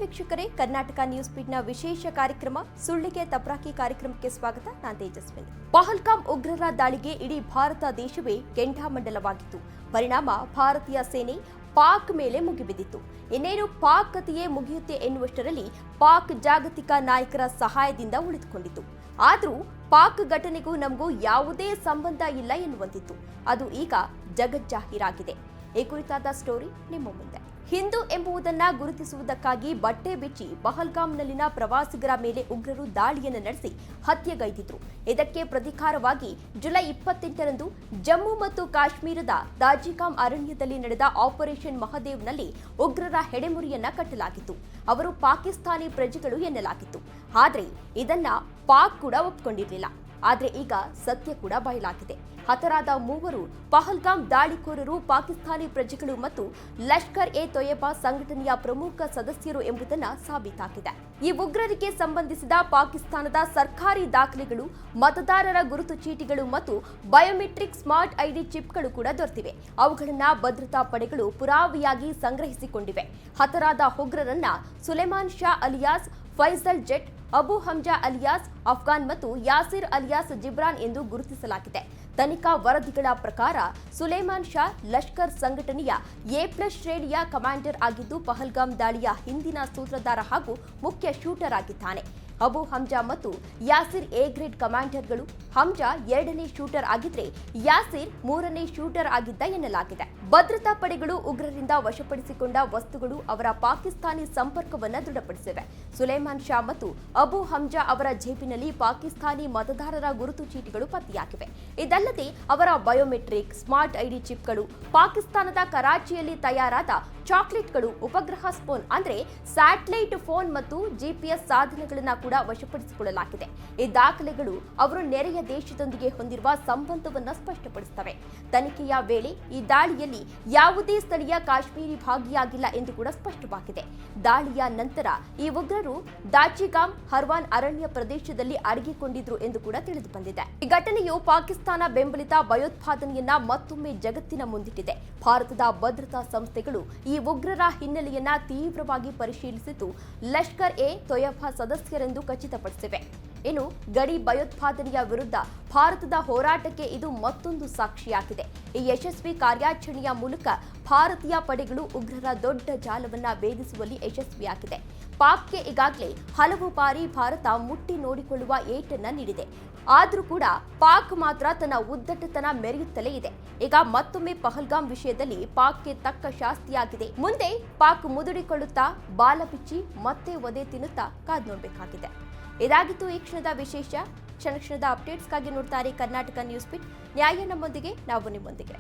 ವೀಕ್ಷಕರೇ, ಕರ್ನಾಟಕ ನ್ಯೂಸ್ ಫೀಡ್ನ ವಿಶೇಷ ಕಾರ್ಯಕ್ರಮ ಸುಳ್ಳಿಗೆ ತಬ್ರಾಕಿ ಕಾರ್ಯಕ್ರಮಕ್ಕೆ ಸ್ವಾಗತ. ನಾನು ತೇಜಸ್ವಿನಿ. ಪಹಲ್ಗಾಮ್ ಉಗ್ರರ ದಾಳಿಗೆ ಇಡೀ ಭಾರತ ದೇಶವೇ ಕೆಂಡಾಮಂಡಲವಾಗಿತ್ತು. ಪರಿಣಾಮ ಭಾರತೀಯ ಸೇನೆ ಪಾಕ್ ಮೇಲೆ ಮುಗಿಬಿದ್ದಿತ್ತು. ಇನ್ನೇನು ಪಾಕ್ ಕಥೆಯೇ ಮುಗಿಯುತ್ತೆ ಎನ್ನುವಷ್ಟರಲ್ಲಿ ಪಾಕ್ ಜಾಗತಿಕ ನಾಯಕರ ಸಹಾಯದಿಂದ ಉಳಿದುಕೊಂಡಿತು. ಆದರೂ ಪಾಕ್ ಘಟನೆಗೂ ನಮಗೂ ಯಾವುದೇ ಸಂಬಂಧ ಇಲ್ಲ ಎನ್ನುವಂತಿತ್ತು. ಅದು ಈಗ ಜಗಜ್ಜಾಹೀರಾಗಿದೆ. ಈ ಕುರಿತಾದ ಸ್ಟೋರಿ ನಿಮ್ಮ ಮುಂದೆ. ಹಿಂದೂ ಎಂಬುದನ್ನ ಗುರುತಿಸುವುದಕ್ಕಾಗಿ ಬಟ್ಟೆ ಬಿಚ್ಚಿ ಪಹಲ್ಗಾಮ್ನಲ್ಲಿನ ಪ್ರವಾಸಿಗರ ಮೇಲೆ ಉಗ್ರರು ದಾಳಿಯನ್ನು ನಡೆಸಿ ಹತ್ಯೆಗೈದಿದ್ರು. ಇದಕ್ಕೆ ಪ್ರತೀಕಾರವಾಗಿ ಜುಲೈ 28ರಂದು ಜಮ್ಮು ಮತ್ತು ಕಾಶ್ಮೀರದ ದಾಜಿಕಾಮ್ ಅರಣ್ಯದಲ್ಲಿ ನಡೆದ ಆಪರೇಷನ್ ಮಹದೇವ್ನಲ್ಲಿ ಉಗ್ರರ ಹೆಡೆಮುರಿಯನ್ನ ಕಟ್ಟಲಾಗಿತ್ತು. ಅವರು ಪಾಕಿಸ್ತಾನಿ ಪ್ರಜೆಗಳು ಎನ್ನಲಾಗಿತ್ತು. ಆದರೆ ಇದನ್ನ ಪಾಕ್ ಕೂಡ ಒಪ್ಪಿಕೊಂಡಿರಲಿಲ್ಲ. ಆದರೆ ಈಗ ಸತ್ಯ ಕೂಡ ಬಯಲಾಗಿದೆ. ಹತರಾದ ಮೂವರು ಪಹಲ್ಗಾಮ್ ದಾಳಿಕೋರರು ಪಾಕಿಸ್ತಾನಿ ಪ್ರಜೆಗಳು ಮತ್ತು ಲಷ್ಕರ್ ಎ ತೊಯ್ಬಾ ಸಂಘಟನೆಯ ಪ್ರಮುಖ ಸದಸ್ಯರು ಎಂಬುದನ್ನು ಸಾಬೀತಾಗಿದೆ. ಈ ಉಗ್ರರಿಗೆ ಸಂಬಂಧಿಸಿದ ಪಾಕಿಸ್ತಾನದ ಸರ್ಕಾರಿ ದಾಖಲೆಗಳು, ಮತದಾರರ ಗುರುತು ಚೀಟಿಗಳು ಮತ್ತು ಬಯೋಮೆಟ್ರಿಕ್ ಸ್ಮಾರ್ಟ್ ಐಡಿ ಚಿಪ್ಗಳು ಕೂಡ ದೊರೆತಿವೆ. ಅವುಗಳನ್ನು ಭದ್ರತಾ ಪಡೆಗಳು ಪುರಾವೆಯಾಗಿ ಸಂಗ್ರಹಿಸಿಕೊಂಡಿವೆ. ಹತರಾದ ಉಗ್ರರನ್ನ ಸುಲೇಮಾನ್ ಶಾ ಅಲಿಯಾಸ್ ಫೈಸಲ್ ಜೆಟ್, ಅಬು ಹಮ್ಜಾ ಅಲಿಯಾಸ್ ಅಫ್ಘಾನ್ ಮತ್ತು ಯಾಸಿರ್ ಅಲಿಯಾಸ್ ಜಿಬ್ರಾನ್ ಎಂದು ಗುರುತಿಸಲಾಗಿದೆ. ತನಿಖಾ ವರದಿಗಳ ಪ್ರಕಾರ ಸುಲೇಮಾನ್ ಶಾ ಲಷ್ಕರ್ ಸಂಘಟನೆಯ A+ ಶ್ರೇಣಿಯ ಕಮಾಂಡರ್ ಆಗಿದ್ದು ಪಹಲ್ಗಾಮ್ ದಾಳಿಯ ಹಿಂದಿನ ಸೂತ್ರಧಾರ ಹಾಗೂ ಮುಖ್ಯ ಶೂಟರ್ ಆಗಿದ್ದಾನೆ. ಅಬು ಹಮ್ಜಾ ಮತ್ತು ಯಾಸಿರ್ A ಗ್ರೇಡ್ ಕಮಾಂಡರ್ಗಳು. ಹಮ್ಜಾ 2ನೇ ಶೂಟರ್ ಆಗಿದ್ರೆ ಯಾಸಿರ್ 3ನೇ ಶೂಟರ್ ಆಗಿದ್ದ ಎನ್ನಲಾಗಿದೆ. ಭದ್ರತಾ ಪಡೆಗಳು ಉಗ್ರರಿಂದ ವಶಪಡಿಸಿಕೊಂಡ ವಸ್ತುಗಳು ಅವರ ಪಾಕಿಸ್ತಾನಿ ಸಂಪರ್ಕವನ್ನು ದೃಢಪಡಿಸಿವೆ. ಸುಲೇಮಾನ್ ಶಾ ಮತ್ತು ಅಬು ಹಮ್ಜಾ ಅವರ ಜೇಬಿನಲ್ಲಿ ಪಾಕಿಸ್ತಾನಿ ಮತದಾರರ ಗುರುತು ಚೀಟಿಗಳು ಪತ್ತೆಯಾಗಿವೆ. ಇದಲ್ಲದೆ ಅವರ ಬಯೋಮೆಟ್ರಿಕ್ ಸ್ಮಾರ್ಟ್ ಐಡಿ ಚಿಪ್ಗಳು, ಪಾಕಿಸ್ತಾನದ ಕರಾಚಿಯಲ್ಲಿ ತಯಾರಾದ ಚಾಕ್ಲೇಟ್ಗಳು, ಉಪಗ್ರಹ ಫೋನ್ ಅಂದ್ರೆ ಸ್ಯಾಟಲೈಟ್ ಫೋನ್ ಮತ್ತು GPS ಸಾಧನಗಳನ್ನು ಕೂಡ ವಶಪಡಿಸಿಕೊಳ್ಳಲಾಗಿದೆ. ಈ ದಾಖಲೆಗಳು ಅವರು ನೆರೆಯ ದೇಶದೊಂದಿಗೆ ಹೊಂದಿರುವ ಸಂಬಂಧವನ್ನು ಸ್ಪಷ್ಟಪಡಿಸುತ್ತವೆ. ತನಿಖೆಯ ವೇಳೆ ಈ ದಾಳಿಯಲ್ಲಿ ಯಾವುದೇ ಸ್ಥಳೀಯ ಕಾಶ್ಮೀರಿ ಭಾಗಿಯಾಗಿಲ್ಲ ಎಂದು ಕೂಡ ಸ್ಪಷ್ಟವಾಗಿದೆ. ದಾಳಿಯ ನಂತರ ಈ ಉಗ್ರರು ದಾಚಿಗಾಮ್ ಹರ್ವಾನ್ ಅರಣ್ಯ ಪ್ರದೇಶದಲ್ಲಿ ಅಡಗಿಕೊಂಡಿದ್ರು ಎಂದು ಕೂಡ ತಿಳಿದು ಬಂದಿದೆ. ಈ ಘಟನೆಯು ಪಾಕಿಸ್ತಾನ ಬೆಂಬಲಿತ ಭಯೋತ್ಪಾದನೆಯನ್ನ ಮತ್ತೊಮ್ಮೆ ಜಗತ್ತಿನ ಮುಂದಿಟ್ಟಿದೆ. ಭಾರತದ ಭದ್ರತಾ ಸಂಸ್ಥೆಗಳು ಈ ಉಗ್ರರ ಹಿನ್ನೆಲೆಯನ್ನ ತೀವ್ರವಾಗಿ ಪರಿಶೀಲಿಸಿದ್ದು ಲಷ್ಕರ್ ಎ ತೊಯ್ಬಾ ಸದಸ್ಯರೆಂದು ಖಚಿತಪಡಿಸಿವೆ. ಇನ್ನು ಗಡಿ ಭಯೋತ್ಪಾದನೆಯ ವಿರುದ್ಧ ಭಾರತದ ಹೋರಾಟಕ್ಕೆ ಇದು ಮತ್ತೊಂದು ಸಾಕ್ಷಿಯಾಗಿದೆ. ಈ ಯಶಸ್ವಿ ಕಾರ್ಯಾಚರಣೆಯ ಮೂಲಕ ಭಾರತೀಯ ಪಡೆಗಳು ಉಗ್ರರ ದೊಡ್ಡ ಜಾಲವನ್ನ ಭೇದಿಸುವಲ್ಲಿ ಯಶಸ್ವಿಯಾಗಿದೆ. ಪಾಕ್ಗೆ ಈಗಾಗಲೇ ಹಲವು ಬಾರಿ ಭಾರತ ಮುಟ್ಟಿ ನೋಡಿಕೊಳ್ಳುವ ಏಟನ್ನ ನೀಡಿದೆ. ಆದರೂ ಕೂಡ ಪಾಕ್ ಮಾತ್ರ ತನ್ನ ಉದ್ದಟತನ ಮೆರೆಯುತ್ತಲೇ ಇದೆ. ಈಗ ಮತ್ತೊಮ್ಮೆ ಪಹಲ್ಗಾಮ್ ವಿಷಯದಲ್ಲಿ ಪಾಕ್ಗೆ ತಕ್ಕ ಶಾಸ್ತಿಯಾಗಿದೆ. ಮುಂದೆ ಪಾಕ್ ಮುದುಡಿಕೊಳ್ಳುತ್ತಾ ಬಾಲ ಬಿಚ್ಚಿ ಮತ್ತೆ ಒದೆ ತಿನ್ನುತ್ತಾ ಕಾದು ನೋಡಬೇಕಾಗಿದೆ. ಇದಾಗಿತ್ತು ಈ ಕ್ಷಣದ ವಿಶೇಷ. ಕ್ಷಣದ ಅಪ್ಡೇಟ್ಸ್ಗಾಗಿ ನೋಡ್ತಾರೆ ಕರ್ನಾಟಕ ನ್ಯೂಸ್ ಫೀಡ್. ನ್ಯಾಯ ನಮ್ಮೊಂದಿಗೆ, ನಾವು ನಿಮ್ಮೊಂದಿಗೆ.